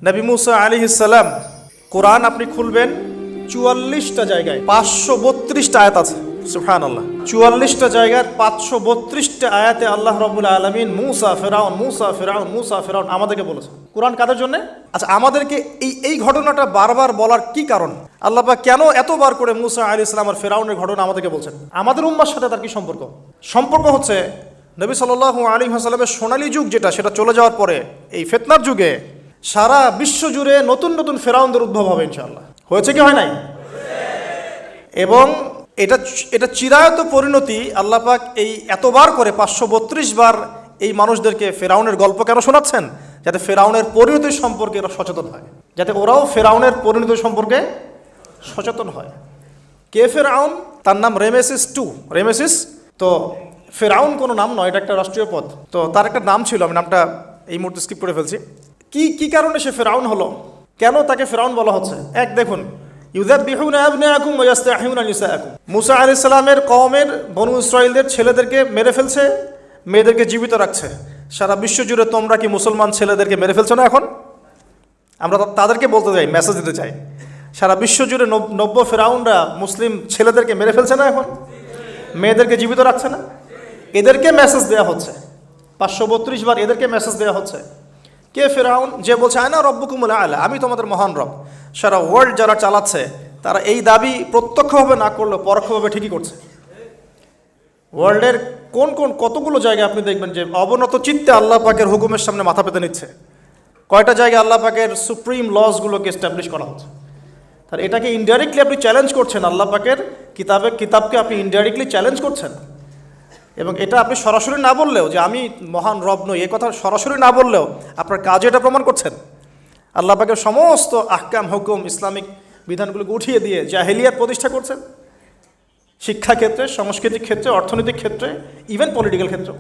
নবী মুসা আলাইহিস সালাম, কোরআন আপনি খুলবেন ৪৪টা জায়গায় ৫৩২টা আয়াত আছে। সুবহানাল্লাহ, ৪৪টা জায়গার ৫৩২টা আয়াতে আল্লাহ রাব্বুল আলামিন মুসা ফিরাউন মুসা ফিরাউন মুসা ফিরাউন আমাদেরকে বলেছে। কোরআন কাদের জন্য? আচ্ছা, আমাদেরকে এই ঘটনাটা বারবার বলার কি কারণ? আল্লাহ পাক কেন এতবার করে মুসা আলাইহিস সালাম আর ফিরাউনের ঘটনা আমাদেরকে বলছেন? আমাদের উম্মার সাথে তার কি সম্পর্ক? সম্পর্ক হচ্ছে নবী সাল্লাল্লাহু আলাইহি ওয়াসাল্লামের সোনালী যুগ যেটা, সেটা চলে যাওয়ার পরে এই ফিতনার যুগে সারা বিশ্ব জুড়ে নতুন নতুন ফেরাউনদের উদ্ভব হবে ইনশাআল্লাহ। হয়েছে কি হয় নাই? এবং এটা চিরায়ত পরিণতি। আল্লাহ পাক এই এতবার করে ৫৩২ বার এই মানুষদেরকে ফেরাউনের গল্প কেন শোনাচ্ছেন? যাতে ফেরাউনের পরিণতি সম্পর্কে এরা সচেতন হয়, যাতে ওরাও ফেরাউনের পরিণতি সম্পর্কে সচেতন হয়। কে ফেরাউন? তার নাম রেমেসিস রেমেসিস। তো ফেরাউন কোনো নাম নয়, এটা একটা রাষ্ট্রীয় পদ। তো তার একটা নাম ছিল, আমি নামটা এই মুহূর্তে স্কিপ করে ফেলছি। কি কারণে সে ফেরাউন হলো? কেন তাকে ফেরাউন বলা হচ্ছে? এক দেখুন, ইউযাববিহুনা আবনাআকুম ওয়া ইস্তাহইউনা নিসাআকুম। মুসা আলাইহিস সালামের কওমের বনু ইসরাঈলদের ছেলেদেরকে মেরে ফেলছে, মেয়েদেরকে জীবিত রাখছে। সারা বিশ্ব জুড়ে তোমরা কি মুসলমান ছেলেদেরকে মেরে ফেলছো না? এখন আমরা তাদেরকে বলতে চাই, মেসেজ দিতে চাই, সারা বিশ্ব জুড়ে নব্য ফেরাউনরা মুসলিম ছেলেদেরকে মেরে ফেলছে না? এখন মেয়েদেরকে জীবিত রাখছে না? এদেরকে মেসেজ দেওয়া হচ্ছে ৫৩২ বার, এদেরকে মেসেজ দেওয়া হচ্ছে। কে ফেরাউন? যে বলছে আনা রব্বুকুমুল আ'লা, আমি তোমাদের মহান রব। সারা ওয়ার্ল্ড যারা চালাচ্ছে তারা এই দাবি প্রত্যক্ষভাবে না করলেও পরোক্ষভাবে ঠিকই করছে। ওয়ার্ল্ডের কতগুলো জায়গায় আপনি দেখবেন যে অবনত চিত্তে আল্লাহ পাকের হুকুমের সামনে মাথা পেতে নিচ্ছে। কয়টা জায়গায় আল্লাহ পাকের সুপ্রিম লসগুলোকে এস্টাবলিশ করা হচ্ছে। তাহলে এটাকে ইনডাইরেক্টলি আপনি চ্যালেঞ্জ করছেন, আল্লাহ পাকের কিতাবকে আপনি ইনডাইরেক্টলি চ্যালেঞ্জ করছেন। এবং এটা আপনি সরাসরি না বললেও, যে আমি মহান রব নই, এ কথা সরাসরি না বললেও আপনার কাজে এটা প্রমাণ করছেন। আল্লাহ পাকের সমস্ত আহকাম হুকুম ইসলামিক বিধানগুলোকে উঠিয়ে দিয়ে জাহেলিয়াত প্রতিষ্ঠা করছেন, শিক্ষা ক্ষেত্রে, সাংস্কৃতিক ক্ষেত্রে, অর্থনৈতিক ক্ষেত্রে, ইভেন পলিটিক্যাল ক্ষেত্রে।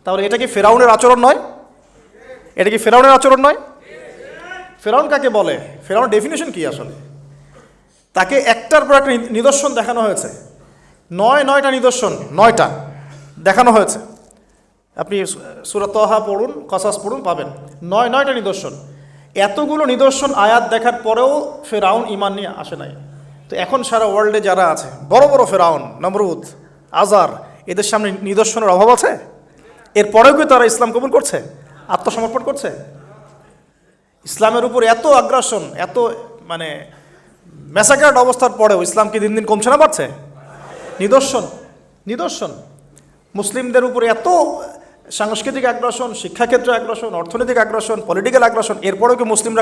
তাহলে এটা কি ফেরাউনের আচরণ নয়? এটা কি ফেরাউনের আচরণ নয়? ফেরাউন কাকে বলে? ফেরাউন ডেফিনেশন কি আসলে? তাকে একটার পর একটা নিদর্শন দেখানো হয়েছে। নয়টা নিদর্শন, 9টা দেখানো হয়েছে। আপনি সূরা তাহা পড়ুন, কসাস পড়ুন, পাবেন 9টা নিদর্শন। এতগুলো নিদর্শন আয়াত দেখার পরেও ফেরাউন ঈমান নিয়ে আসে নাই। তো এখন সারা ওয়ার্ল্ডে যারা আছে, বড় বড় ফেরাউন, নমরুদ, আজার, এদের সামনে নিদর্শনের অভাব আছে? এরপরেও কি তারা ইসলাম কবুল করছে, আত্মসমর্পণ করছে? ইসলামের উপর এত আগ্রাসন, এত ম্যাসাকার্ড অবস্থার পরেও ইসলাম কি দিন দিন কমছে না বাড়ছে? নিদর্শন। মুসলিমদের উপরে এত সাংস্কৃতিক আগ্রাসন, শিক্ষাক্ষেত্রে আগ্রাসন, অর্থনৈতিক আগ্রাসন, পলিটিক্যাল আগ্রাসন, এরপরেও কি মুসলিমরা